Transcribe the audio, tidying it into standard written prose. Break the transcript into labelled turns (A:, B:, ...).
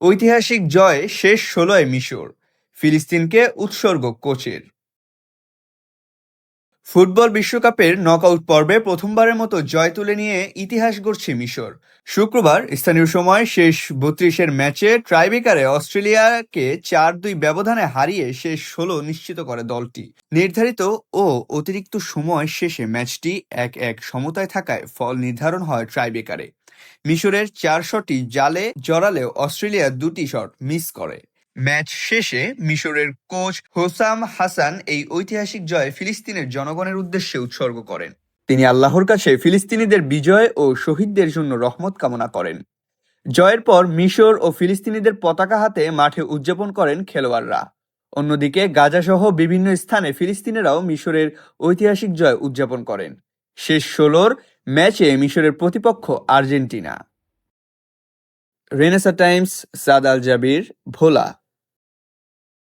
A: ঐতিহাসিক জয়ে শেষ ১৬-য় মিশর, ফিলিস্তিনকে উৎসর্গ কোচের। ফুটবল বিশ্বকাপের নকআউট পর্বে প্রথমবারের মতো জয় তুলে নিয়ে ইতিহাস গড়ছে মিশর। শুক্রবার স্থানীয় সময় শেষ ৩২-এর ম্যাচে টাইব্রেকারে অস্ট্রেলিয়াকে ৪-২ ব্যবধানে হারিয়ে শেষ ১৬ নিশ্চিত করে দলটি। নির্ধারিত ও অতিরিক্ত সময় শেষে ম্যাচটি ১-১ সমতায় থাকায় ফল নির্ধারণ হয় টাইব্রেকারে। মিশরের ৪ শটই জালে জড়ালেও অস্ট্রেলিয়া ২টি শট মিস করে। ম্যাচ শেষে মিশরের কোচ হোসাম হাসান এই ঐতিহাসিক জয় ফিলিস্তিনের জনগণের উদ্দেশ্যে উৎসর্গ করেন। তিনি আল্লাহর কাছে ফিলিস্তিনিদের বিজয় ও শহীদদের জন্য রহমত কামনা করেন। জয়ের পর মিশর ও ফিলিস্তিনিদের পতাকা হাতে মাঠে উদযাপন করেন খেলোয়াড়রা। অন্যদিকে গাজাসহ বিভিন্ন স্থানে ফিলিস্তিনিরাও মিশরের ঐতিহাসিক জয় উদযাপন করেন। শেষ ১৬-র ম্যাচে মিশরের প্রতিপক্ষ আর্জেন্টিনা। রেনেসাঁ টাইমস, সাদ আল জাবির, ভোলা।